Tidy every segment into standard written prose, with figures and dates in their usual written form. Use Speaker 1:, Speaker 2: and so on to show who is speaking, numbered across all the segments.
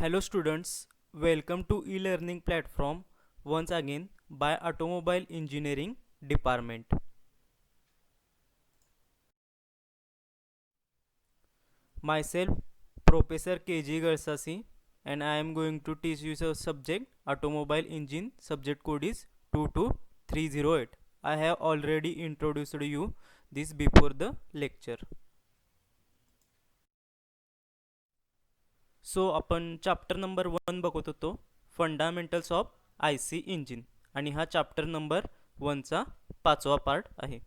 Speaker 1: Hello students, welcome to e-learning platform once again by Automobile Engineering Department. Myself Professor KG Garsasi and I am going to teach you the subject Automobile Engine. Subject code is 22308. I have already introduced you this before the lecture. So आपण chapter number 1 बघत होतो fundamentals of I C engine आणि हा chapter number 1चा 5वा part आहे.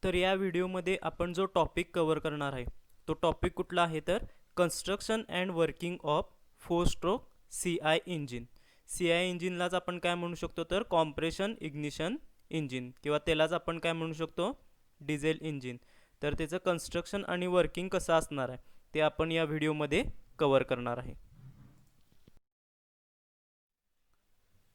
Speaker 1: तर या व्हिडिओमध्ये आपण जो टॉपिक कव्हर करणार आहे तो टॉपिक कुठला आहे तर construction and working of 4 stroke C I engine. C I इंजिनलाच आपण काय म्हणू शकतो तर कॉम्प्रेशन इग्निशन इंजिन किंवा त्यालाच आपण काय म्हणू शकतो डिझेल इंजिन. तर त्याचं कन्स्ट्रक्शन आणि वर्किंग कसं असणार आहे ते आपण या व्हिडिओमध्ये कव्हर करणार आहे.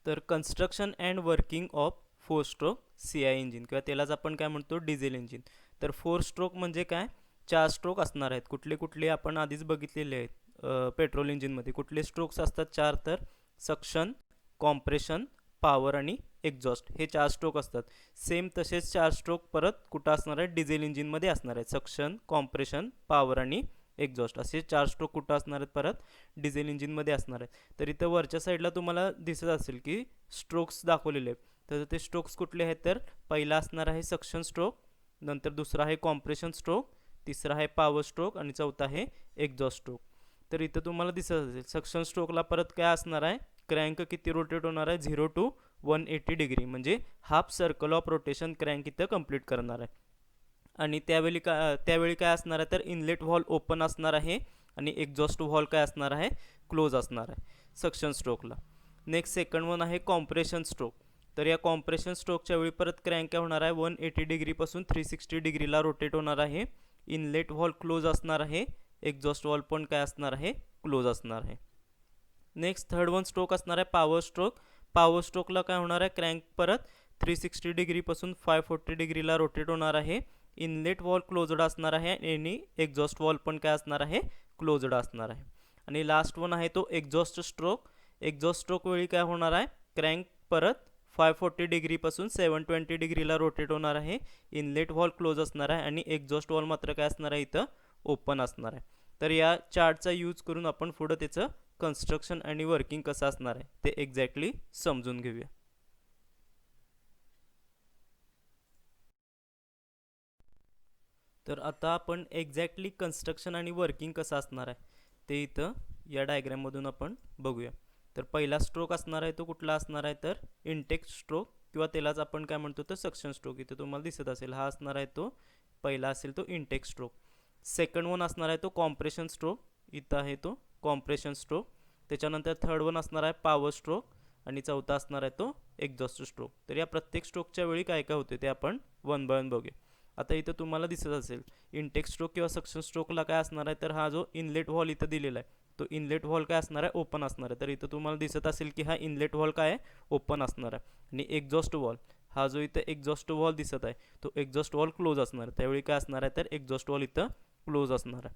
Speaker 1: तर construction and working of 4 stroke C I engine किंवा त्यालाच आपण काय म्हणतो डिझेल इंजिन. तर 4 स्ट्रोक म्हणजे काय 4 स्ट्रोक असणार आहेत. कुठले कुठले आपण आधीच बघितलेले आहेत पेट्रोल इंजिनमध्ये कुठले स्ट्रोक्स असतात 4 तर सक्शन, कॉम्प्रेशन, पॉवर आणि एक्झॉस्ट हे 4 स्ट्रोक असतात. सेम तसेच 4 स्ट्रोक परत कुठं असणार आहेत डिझेल इंजिनमध्ये असणार आहेत. सक्शन, कॉम्प्रेशन, पॉवर आणि एक्झॉस्ट असे 4 स्ट्रोक कुठं असणार आहेत परत डिझेल इंजिनमध्ये असणार आहेत. तर इथं वरच्या साईडला तुम्हाला दिसत असेल की स्ट्रोक्स दाखवलेले आहेत. तर ते स्ट्रोक्स कुठले आहेत तर पहिला असणार आहे सक्शन स्ट्रोक, नंतर दुसरा आहे कॉम्प्रेशन स्ट्रोक, तिसरा आहे पॉवर स्ट्रोक आणि चौथा आहे एक्झॉस्ट स्ट्रोक. तर इथं तुम्हाला दिसत असेल सक्शन स्ट्रोकला परत काय असणार आहे क्रँक किती रोटेट होणार आहे 0 to 180 डिग्री म्हणजे half circle of rotation crank इथं कंप्लीट करणार आहे. आणि त्यावेळी काय असणार आहे तर इनलेट व्हॉल्व ओपन असणार आहे आणि एक्झॉस्ट व्हॉल्व काय असणार आहे क्लोज असणार आहे सक्शन स्ट्रोकला. नेक्स्ट सेकंड वन आहे कॉम्प्रेशन स्ट्रोक. तर या कॉम्प्रेशन स्ट्रोकच्या वेळी परत क्रँक काय होणार आहे 180 डिग्रीपासून 360 डिग्रीला रोटेट होणार आहे. इनलेट व्हॉल्व क्लोज असणार आहे, एक्झॉस्ट व्हॉल्व पण काय असणार आहे क्लोज असणार आहे. नेक्स्ट थर्ड वन स्ट्रोक असणार आहे पॉवर स्ट्रोक. पॉवर स्ट्रोकला काय होणार आहे क्रँक परत 360 डिग्रीपासून 540 डिग्रीला रोटेट होणार आहे. इनलेट वॉल क्लोज्ड असणार आहे आणि एक्झॉस्ट वॉल पण काय असणार आहे क्लोज्ड असणार आहे. आणि लास्ट वन आहे तो एक्झॉस्ट स्ट्रोक. एक्झॉस्ट स्ट्रोक वेळी काय होणार आहे क्रँक परत 540 डिग्रीपासून 720 डिग्रीला रोटेट होणार आहे. इनलेट वॉल क्लोज असणार आहे आणि एक्झॉस्ट वॉल मात्र काय असणार आहे इथं ओपन असणार आहे. तर या चार्टचा यूज करून आपण पुढं त्याचं कन्स्ट्रक्शन आणि वर्किंग कसं असणार आहे ते एक्झॅक्टली समजून घेऊया. तर आता आपण एक्झॅक्टली कन्स्ट्रक्शन आणि वर्किंग कसं असणार आहे ते इथं या डायग्राममधून आपण बघूया. तर पहिला स्ट्रोक असणार आहे तो कुठला असणार आहे तर इनटेक स्ट्रोक किंवा त्यालाच आपण काय म्हणतो तर सक्शन स्ट्रोक. इथं तुम्हाला दिसत असेल हा असणार आहे तो पहिला असेल तो इनटेक स्ट्रोक. सेकंड वन असणार आहे तो कॉम्प्रेशन स्ट्रोक. इथं आहे तो कॉम्प्रेशन स्ट्रोक. त्याच्यानंतर थर्ड वन असणार आहे पॉवर स्ट्रोक आणि चौथा असणार आहे तो एक्झॉस्ट स्ट्रोक. तर या प्रत्येक स्ट्रोकच्या वेळी काय काय होते ते आपण वन बाय वन बघूया. आता इथं तुम्हाला दिसत असेल इनटेक स्ट्रोक किंवा सक्शन स्ट्रोकला काय असणार आहे तर हा जो इनलेट व्हॉल इथं दिलेला आहे तो इनलेट व्हॉल काय असणार आहे ओपन असणार आहे. तर इथं तुम्हाला दिसत असेल की हा इनलेट व्हॉल काय आहे ओपन असणार आहे. आणि एक्झॉस्ट व्हॉल हा जो इथं एक्झॉस्ट व्हॉल दिसत आहे तो एक्झॉस्ट व्हॉल क्लोज असणार आहे. त्यावेळी काय असणार आहे तर एक्झॉस्ट व्हॉल इथं क्लोज असणार आहे.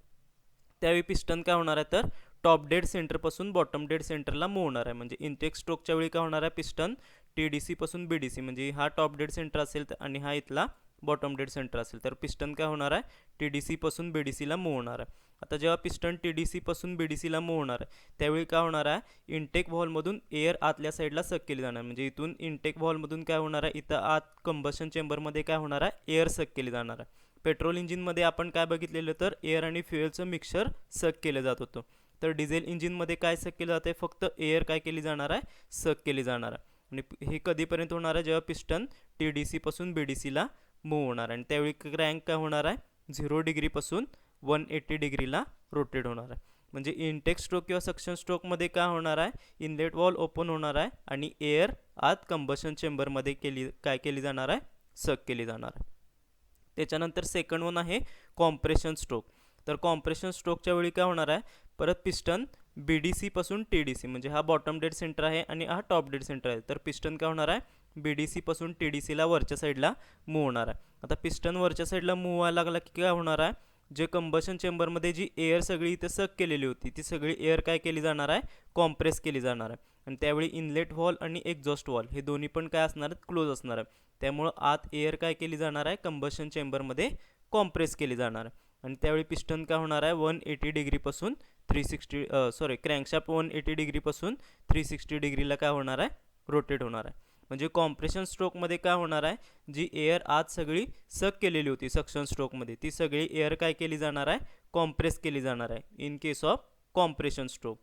Speaker 1: त्यावेळी पिस्टन काय होणार आहे तर टॉप डेड सेंटरपासून बॉटम डेड सेंटरला मूव्ह होणार आहे. म्हणजे इनटेक स्ट्रोकच्या वेळी काय होणार आहे पिस्टन TDC पासून BDC म्हणजे हा टॉप डेड सेंटर असेल आणि हा इथला बॉटम डेड सेंटर असेल तर पिस्टन काय होणार आहे TDC पासून BDCला मूव्ह होणार आहे. आता जेव्हा पिस्टन TDC पासून BDCला मूव्ह होणार आहे त्यावेळी काय होणार आहे इनटेक व्हॉल्वमधून एअर आतल्या साईडला सक केली जाणार. म्हणजे इथून इनटेक व्हॉल्वमधून काय होणार आहे इथं आत कंबशन चेंबरमध्ये काय होणार आहे एअर सक केली जाणार आहे. पेट्रोल इंजिनमध्ये आपण काय बघितलेलं तर एअर आणि फ्युएलचं मिक्सचर सक केलं जात होतं. तर डिझेल इंजिनमध्ये काय सक केलं जाते फक्त एअर काय केली जाणार आहे सक केली जाणार आहे. आणि हे कधीपर्यंत होणार आहे जेव्हा पिस्टन TDC पासून BDCला मूव्ह होणार आहे आणि त्यावेळी क्रँक काय होणार आहे 0 डिग्रीपासून 180 डिग्रीला रोटेट होणार आहे. म्हणजे इनटेक स्ट्रोक किंवा सक्शन स्ट्रोकमध्ये काय होणार आहे इनलेट वॉल ओपन होणार आहे आणि एअर आत कंबशन चेंबरमध्ये काय केली जाणार आहे सक केली जाणार आहे. त्याच्यानंतर सेकंड वन आहे कॉम्प्रेशन स्ट्रोक. तर कॉम्प्रेशन स्ट्रोकच्या वेळी काय होणार आहे परत पिस्टन BDC पासून TDC म्हणजे हा बॉटम डेड सेंटर आहे आणि हा टॉप डेड सेंटर आहे. तर पिस्टन काय होणार आहे BDC पासून TDCला वरच्या साईडला मूव्ह होणार आहे. आता पिस्टन वरच्या साईडला मूव्ह व्हायला लागला की काय होणार आहे जे कंबशन चेंबरमध्ये जी एअर सगळी इथं सक केलेली होती ती सगळी एअर काय केली जाणार आहे, कॉम्प्रेस केली जाणार आहे. आणि त्यावेळी इनलेट व्हॉल आणि एक्झॉस्ट व्हॉल हे दोन्ही पण काय असणार आहेत, क्लोज असणार आहे. त्यामुळं आत एअर काय केली जाणार आहे, कंबशन चेंबरमध्ये कॉम्प्रेस केली जाणार आहे. आणि त्यावेळी पिस्टन काय होणार आहे, 180 डिग्रीपासून 360 क्रँकशाफ्ट 180 डिग्रीपासून 360 डिग्रीला काय होणार आहे, रोटेट होणार आहे. म्हणजे कॉम्प्रेशन स्ट्रोकमध्ये काय होणार आहे, जी एअर आत सगळी सक केलेली होती सक्शन स्ट्रोकमध्ये ती सगळी एअर काय केली जाणार आहे, कॉम्प्रेस केली जाणार आहे in case of compression stroke.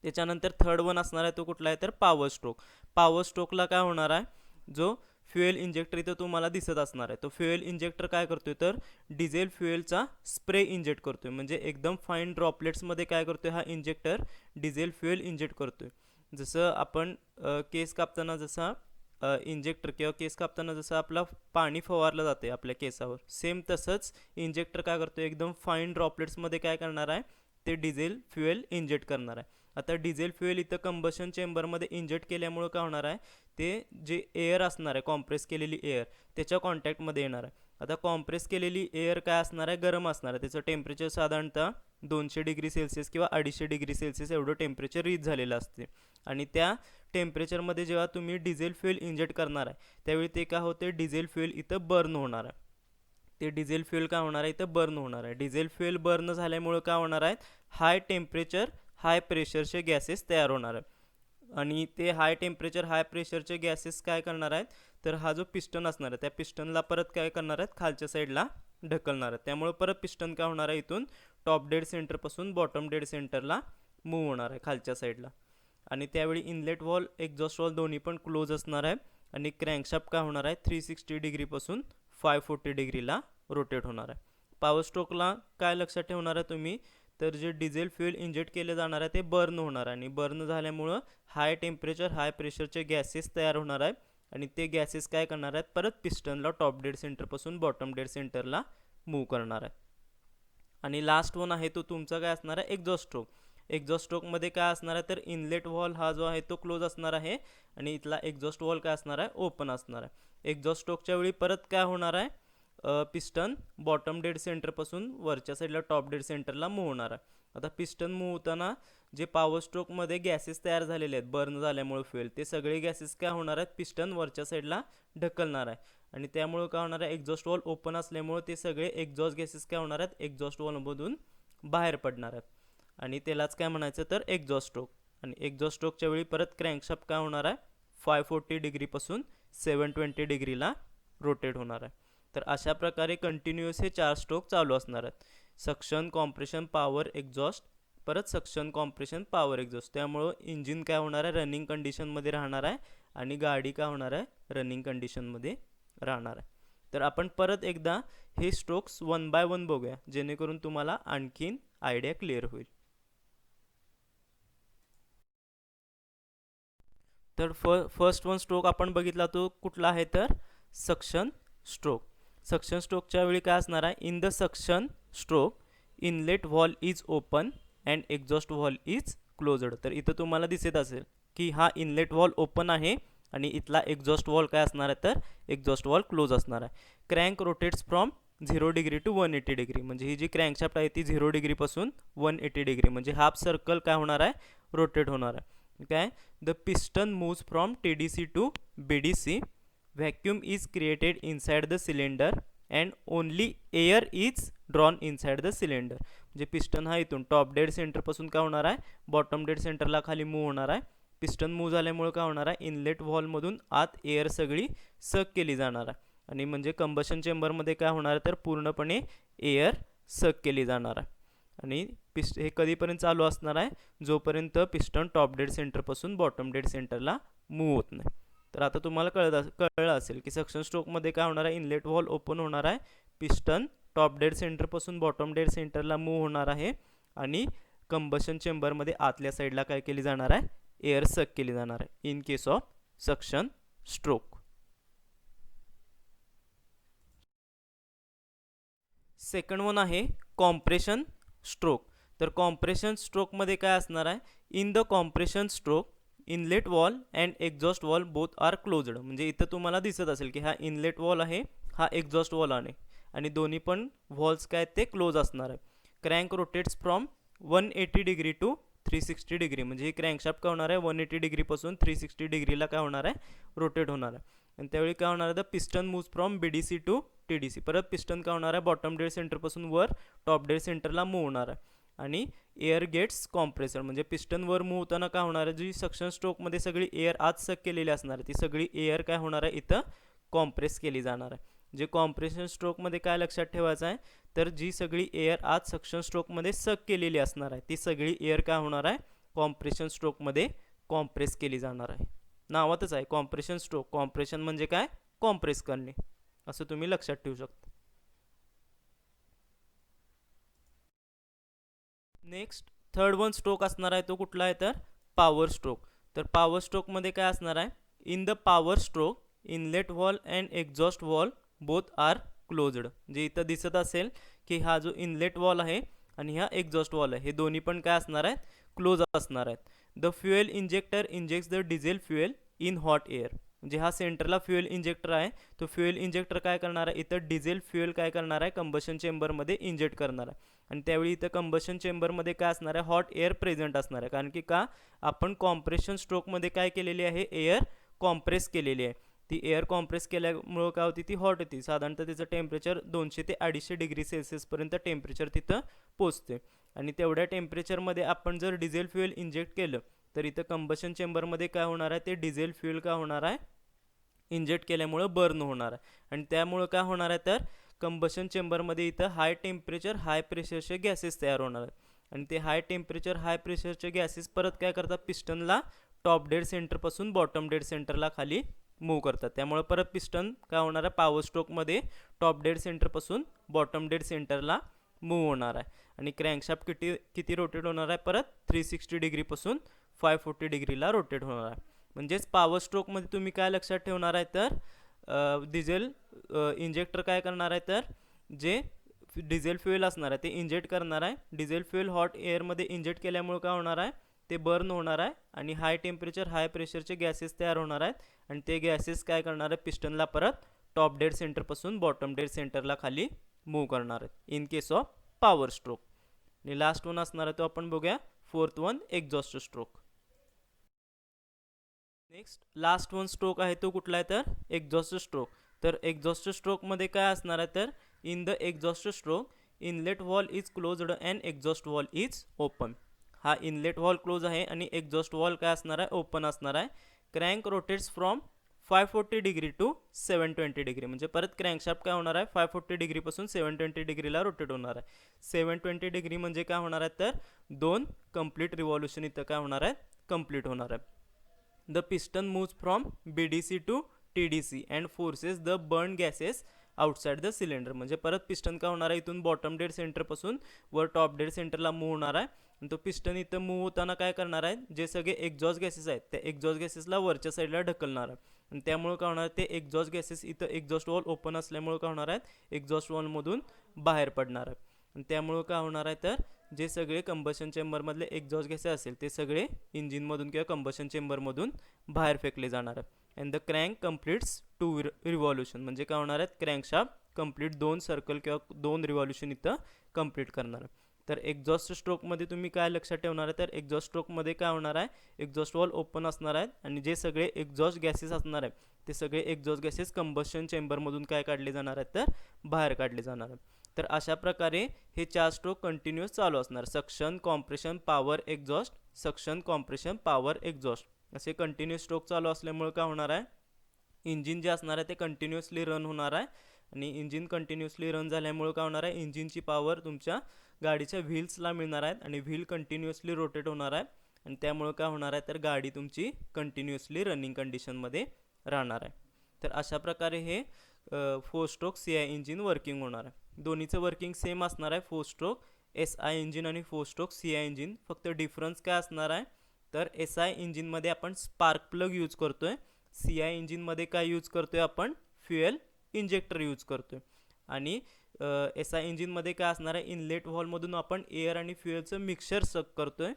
Speaker 1: त्याच्यानंतर थर्ड वन असणार आहे तो कुठला आहे तर पॉवर स्ट्रोक. पॉवर स्ट्रोकला काय होणार आहे, जो फ्युएल इंजेक्टर इथं तुम्हाला दिसत असणार आहे, तो फ्युएल इंजेक्टर काय करतोय तर डिझेल फ्युएलचा स्प्रे इंजेक्ट करतोय. म्हणजे एकदम फाईन ड्रॉपलेट्समध्ये काय करतोय हा इंजेक्टर डिझेल फ्युएल इंजेक्ट करतोय. जसं आपण केस कापताना जसा इंजेक्टर किंवा केस कापताना जसं आपला पाणी फवारलं जाते आपल्या केसावर, सेम तसंच इंजेक्टर काय करतो, एकदम फाईन ड्रॉपलेट्समध्ये काय करणार आहे, ते डिझेल फ्युएल इंजेक्ट करणार आहे. आता डिझेल फ्युएल इथं कंबशन चेंबरमध्ये इंजेक्ट केल्यामुळं काय होणार आहे, ते जे एअर असणार आहे कॉम्प्रेस केलेली एअर त्याच्या कॉन्टॅक्टमध्ये येणार आहे. आता कॉम्प्रेस केलेली एअर काय असणार आहे, गरम असणार आहे. त्याचं टेम्परेचर साधारणतः 200 डिग्री सेल्सिअस किंवा 250 डिग्री सेल्सिअस एवढं टेम्परेचर रीच झालेलं असते. आणि त्या टेम्परेचरमध्ये जेव्हा तुम्ही डिझेल फ्युएल इंजेक्ट करणार आहे त्यावेळी ते काय होते, डिझेल फ्युएल इथं बर्न होणार आहे. ते डिझेल फ्युएल काय होणार आहे, इथं बर्न होणार आहे. डिझेल फ्युएल बर्न झाल्यामुळं काय होणार आहे, हाय टेम्परेचर हाय प्रेशरचे गॅसेस तयार होणार आहे. आणि ते हाय टेम्परेचर हाय प्रेशरचे गॅसेस काय करणार आहेत, तर हा जो पिस्टन असणार आहे त्या पिस्टनला परत काय करणार आहेत, खालच्या साईडला ढकलणार आहेत. त्यामुळे परत पिस्टन काय होणार आहे, इथून टॉप डेड सेंटरपासून बॉटम डेड सेंटरला मूव्ह होणार आहे खालच्या साईडला. आणि त्यावेळी इनलेट वॉल एक्झॉस्ट वॉल दोन्ही पण क्लोज असणार आहे. आणि क्रँकशाफ्ट काय होणार आहे, 360 डिग्रीपासून 540 डिग्रीला रोटेट होणार आहे. पॉवर स्ट्रोकला काय लक्षात ठेवणार आहे तुम्ही, तर जे डिझेल फ्युएल इंजेक्ट केले जाणार आहे ते बर्न होणार आहे. आणि बर्न झाल्यामुळं हाय टेम्परेचर हाय प्रेशरचे गॅसेस तयार होणार आहे. आणि ते गॅसेस काय करणार आहेत, परत पिस्टनला टॉप डेड सेंटरपासून बॉटम डेड सेंटरला मूव्ह करणार आहे. आणि लास्ट वन आहे तो तुमचा काय असणार आहे, एक्झॉस्ट स्ट्रोक. एक्झॉस्ट स्ट्रोकमध्ये काय असणार आहे तर इनलेट वॉल हा जो आहे तो क्लोज असणार आहे आणि इथला एक्झॉस्ट वॉल काय असणार आहे, ओपन असणार आहे. एक्झॉस्ट स्ट्रोकच्या वेळी परत काय होणार आहे, पिस्टन बॉटम डेड सेंटरपासून वरच्या साईडला टॉप डेड सेंटरला मूव्ह होणार आहे. आता पिस्टन मूव्ह होताना जे पॉवर स्ट्रोकमध्ये गॅसेस तयार झालेले आहेत बर्न झाल्यामुळे फ्युएल, ते सगळे गॅसेस काय होणार आहेत, पिस्टन वरच्या साईडला ढकलणार आहे. आणि त्यामुळे काय होणार आहे, एक्झॉस्ट वॉल ओपन असल्यामुळे ते सगळे एक्झॉस्ट गॅसेस काय होणार आहेत, एक्झॉस्ट वॉलमधून बाहेर पडणार आहेत. आणि त्यालाच काय म्हणायचं तर एक्झॉस्ट स्ट्रोक. आणि एक्झॉस्ट स्ट्रोकच्या वेळी परत क्रँकशाफ्ट काय होणार आहे, 540 डिग्रीपासून 720 डिग्रीला रोटेट होणार आहे. तर अशा प्रकारे कंटिन्युअस हे 4 स्ट्रोक चालू असणार आहेत, सक्शन कॉम्प्रेशन पॉवर एक्झॉस्ट, परत सक्शन कॉम्प्रेशन पॉवर एक्झॉस्ट. त्यामुळं इंजिन काय होणार आहे, रनिंग कंडिशनमध्ये राहणार आहे आणि गाडी काय होणार आहे, रनिंग कंडिशनमध्ये राहणार आहे. तर आपण परत एकदा हे स्ट्रोक्स 1 बाय 1 बघूया जेणेकरून तुम्हाला आणखीन आयडिया क्लिअर होईल. तर फर्स्ट वन स्ट्रोक आपण बघितला तो कुठला आहे तर सक्शन स्ट्रोक. सक्शन स्ट्रोकच्या वेळी काय असणार आहे, in the suction stroke inlet valve is open and exhaust valve is closed. तर इथं तुम्हाला दिसत असेल की हा इनलेट व्हॉल ओपन आहे आणि इथला एक्झॉस्ट व्हॉल काय असणार आहे तर एक्झॉस्ट व्हॉल क्लोज असणार आहे. Crank rotates from 0 degree to 180 degree. म्हणजे ही जी क्रँकशाफ्ट आहे ती 0 डिग्रीपासून 180 डिग्री म्हणजे हाफ सर्कल काय होणार आहे, रोटेट होणार आहे. काय, the piston moves from TDC to BDC. Vacuum is created inside the cylinder and only air is drawn inside the cylinder. म्हणजे पिस्टन हा इथून टॉप डेड सेंटरपासून काय होणार आहे, बॉटम डेड सेंटरला खाली मूव्ह होणार आहे. पिस्टन मूव्ह झाल्यामुळे काय होणार आहे, इनलेट वॉलमधून आत एअर सगळी सक केली जाणार आहे. आणि म्हणजे कंबशन चेंबरमध्ये काय होणार आहे तर पूर्णपणे एअर सक केली जाणार आहे. आणि हे कधीपर्यंत चालू असणार आहे, जोपर्यंत पिस्टन टॉप डेड सेंटरपासून बॉटम डेड सेंटरला मूव्ह होत नाही. तर आता तुम्हाला कळलं असेल की सक्शन स्ट्रोकमध्ये काय होणार आहे, इनलेट वॉल ओपन होणार आहे, पिस्टन टॉप डेड सेंटरपासून बॉटम डेड सेंटरला मूव्ह होणार आहे आणि कंबशन चेंबरमध्ये आतल्या साईडला काय केली जाणार आहे, एअर सक केली जाणार आहे in case of suction stroke. Second one आहे कॉम्प्रेशन स्ट्रोक. तर कॉम्प्रेशन स्ट्रोकमध्ये काय असणार आहे, in the compression stroke inlet valve and exhaust valve both are closed. म्हणजे इथं तुम्हाला दिसत असेल की हा इनलेट वॉल आहे, हा एक्झॉस्ट वॉल आहे आणि दोन्ही पण व्हॉल्व्स काय ते क्लोज असणार आहे. Crank rotates from 180 degree to 360 degree, म्हणजे ही क्रँकशाफ्ट काय होणार आहे 180 डिग्रीपासून 360 डिग्रीला काय होणार आहे रोटेट होणार आहे. आणि त्यावेळी काय होणार आहे the piston moves from BDC to TDC. परत पिस्टन काय होणार आहे बॉटम डेड सेंटरपासून वर टॉप डेड सेंटरला मूव्ह होणार आहे. आणि एअर गेट्स कॉम्प्रेसर, म्हणजे पिस्टन वर मूव्ह होताना काय होणार आहे जी सक्शन स्ट्रोकमध्ये सगळी एअर आत सक केलेली असणार आहे ती सगळी एअर काय होणार आहे इथं कॉम्प्रेस केली जाणार आहे. जे कॉम्प्रेशन स्ट्रोकमध्ये काय लक्षात ठेवायचं आहे तर जी सगळी एअर आत सक्शन स्ट्रोकमध्ये सक केलेली असणार आहे ती सगळी एअर काय होणार आहे कॉम्प्रेशन स्ट्रोकमध्ये कॉम्प्रेस केली जाणार आहे. नावातच आहे कॉम्प्रेशन स्ट्रोक. कॉम्प्रेशन म्हणजे काय कॉम्प्रेस करणे, असं तुम्ही लक्षात ठेवू शकता. नेक्स्ट थर्ड वन स्ट्रोक असणार आहे तो कुठला आहे तर पॉवर स्ट्रोक. तर पॉवर स्ट्रोकमध्ये काय असणार आहे in the power stroke inlet valve and exhaust valve both are closed. जे इथं दिसत असेल की हा जो इनलेट वॉल आहे आणि हा एक्झॉस्ट वॉल आहे हे दोन्ही पण काय असणार आहेत क्लोज असणार आहेत. The fuel injector injects the diesel fuel in hot air. म्हणजे हा सेंटरला फ्युएल इंजेक्टर आहे तो फ्युएल इंजेक्टर काय करणार आहे इथं डिझेल फ्युएल काय करणार आहे कंबशन चेंबरमध्ये इंजेक्ट करणार आहे. आणि त्यावेळी इथं कंबशन चेंबरमध्ये काय असणार आहे हॉट एअर प्रेझेंट असणार आहे. कारण की का आपण कॉम्प्रेशन स्ट्रोकमध्ये काय केलेली आहे एअर कॉम्प्रेस केलेली आहे. ती एअर कॉम्प्रेस केल्यामुळं काय होती ती हॉट होती. साधारणतः तिचं टेम्परेचर 200 ते 250 डिग्री सेल्सिअसपर्यंत टेम्परेचर तिथं पोचते. आणि तेवढ्या टेम्परेचरमध्ये आपण जर डिझेल फ्युएल इंजेक्ट केलं तर इथं कंबशन चेंबरमध्ये काय होणार आहे ते डिझेल फ्युएल काय होणार आहे इंजेक्ट केल्यामुळं बर्न होणार आहे. आणि त्यामुळं काय होणार आहे तर कंबशन चेंबरमध्ये इथं हाय टेम्परेचर हाय प्रेशरचे गॅसेस तयार होणार आहेत. आणि ते हाय टेम्परेचर हाय प्रेशरचे गॅसेस परत काय करतात पिस्टनला टॉप डेड सेंटरपासून बॉटम डेड सेंटरला खाली मूव्ह करतात. त्यामुळे परत पिस्टन काय होणार आहे पॉवर स्ट्रोकमध्ये टॉप डेड सेंटरपासून बॉटम डेड सेंटरला मूव्ह होणार आहे. आणि क्रँकशाफ्ट किती रोटेट होणार आहे परत 360 डिग्रीपासून 540 डिग्रीला रोटेट होणार आहे. म्हणजेच पॉवर स्ट्रोकमध्ये तुम्ही काय लक्षात ठेवणार आहे तर डिझेल इंजेक्टर काय करणार आहे तर जे डिझेल फ्युएल असणार आहे ते इंजेक्ट करणार आहे. डिझेल फ्युएल हॉट एअरमध्ये इंजेक्ट केल्यामुळे काय होणार आहे ते बर्न होणार आहे आणि हाय टेम्परेचर हाय प्रेशरचे गॅसेस तयार होणार आहेत. आणि ते गॅसेस काय करणार आहे पिस्टनला परत टॉप डेड सेंटरपासून बॉटम डेड सेंटरला खाली मूव्ह करणार आहेत in case of power stroke. आणि लास्ट वन असणार आहे तो आपण बघूया fourth one exhaust stroke. Next last one stroke आहे तो कुठला आहे तर एक्झॉस्ट स्ट्रोक. तर एक्झॉस्ट स्ट्रोकमध्ये काय असणार आहे तर in the exhaust stroke inlet wall is closed and exhaust wall is open. हा इनलेट वॉल क्लोज आहे आणि एक्झॉस्ट वॉल काय असणार आहे ओपन असणार आहे. Crank rotates from 540 degree to 720 degree, म्हणजे परत क्रँकशाफ्ट काय होणार आहे 540 डिग्रीपासून 720 डिग्रीला रोटेट होणार आहे. 720 डिग्री म्हणजे काय होणार आहे तर 2 कंप्लीट रिव्हॉल्युशन इथं काय होणार आहे कंप्लीट होणार आहे. The piston moves from BDC to TDC and forces the burn gases outside the cylinder. म्हणजे परत पिस्टन काय होणार आहे इथून बॉटम डेड सेंटरपासून वर टॉप डेड सेंटरला मूव्ह होणार आहे. आणि तो पिस्टन इथं मूव्ह होताना काय करणार आहे जे सगळे एक्झॉस्ट गॅसेस आहेत त्या एक्झॉस्ट गॅसेसला वरच्या साईडला ढकलणार आहे. आणि त्यामुळे काय होणार ते एक्झॉस्ट गॅसेस इथं एक्झॉस्ट वॉल ओपन असल्यामुळे काय होणार आहेत एक्झॉस्ट वॉलमधून बाहेर पडणार आहे. आणि त्यामुळे काय होणार आहे तर जे सगळे कंबशन चेंबरमधले एक्झॉस्ट गॅसेस असेल ते सगळे इंजिनमधून किंवा कंबशन चेंबरमधून बाहेर फेकले जाणार आहे. And the crank completes 2 revolution, म्हणजे काय होणार आहेत क्रँकशाफ्ट कंप्लीट 2 सर्कल किंवा 2 रिव्हॉल्युशन इथं कंप्लीट करणार आहे. तर एक्झॉस्ट स्ट्रोकमध्ये तुम्ही काय लक्षात ठेवणार आहे तर एक्झॉस्ट स्ट्रोकमध्ये काय होणार आहे एक्झॉस्ट वॉल ओपन असणार आहेत आणि जे सगळे एक्झॉस्ट गॅसेस असणार आहेत ते सगळे एक्झॉस्ट गॅसेस कंबशन चेंबरमधून काय काढले जाणार आहेत तर बाहेर काढले जाणार आहेत. तर अशा प्रकारे हे 4 स्ट्रोक कंटिन्यूअस चालू असणार. Suction compression power exhaust suction compression power exhaust असे कंटिन्यूअस स्ट्रोक चालू असल्यामुळे काय होणार आहे इंजिन जे असणार आहे ते कंटिन्युअसली रन होणार आहे. आणि इंजिन कंटिन्युअसली रन झाल्यामुळे काय होणार आहे इंजिनची पॉवर तुमच्या गाडीच्या व्हील्सला मिळणार आहेत आणि व्हील कंटिन्युअसली रोटेट होणार आहे. आणि त्यामुळे काय होणार आहे तर गाडी तुमची कंटिन्युअसली रनिंग कंडिशनमध्ये राहणार आहे. तर अशा प्रकारे हे 4 स्ट्रोक CI इंजिन वर्किंग होणार आहे. दोन्हीचं वर्किंग सेम असणार आहे 4 स्ट्रोक SI इंजिन आणि 4 स्ट्रोक CI इंजिन. फक्त डिफरन्स काय असणार आहे तर SI इंजिनमध्ये आपण स्पार्क प्लग यूज करतोय. CI इंजिनमध्ये काय यूज करतोय आपण फ्युएल इंजेक्टर यूज करतोय. आणि SI इंजिनमध्ये काय असणार आहे इनलेट व्हॉल्वमधून आपण एअर आणि फ्युएलचं मिक्सचर सक करतोय.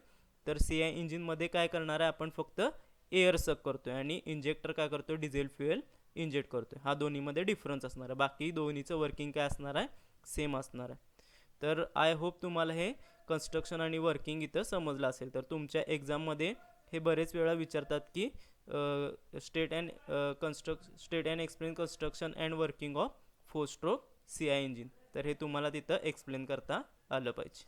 Speaker 1: तर CI इंजिनमध्ये काय करणार आहे आपण फक्त एअर सक करतोय आणि इंजेक्टर काय करतोय डिझेल फ्युएल इंजेक्ट करतो आहे. हा दोन्हीमध्ये डिफरन्स असणार आहे. बाकी दोन्हीचं वर्किंग काय असणार आहे, सेम असणार आहे. तर आय होप तुम्हाला हे कन्स्ट्रक्शन आणि वर्किंग इथं समजलं असेल. तर तुमच्या एक्झाममध्ये हे बरेच वेळा विचारतात की state and explain construction and working of 4 stroke CI engine. तर हे तुम्हाला तिथं एक्सप्लेन करता आलं पाहिजे.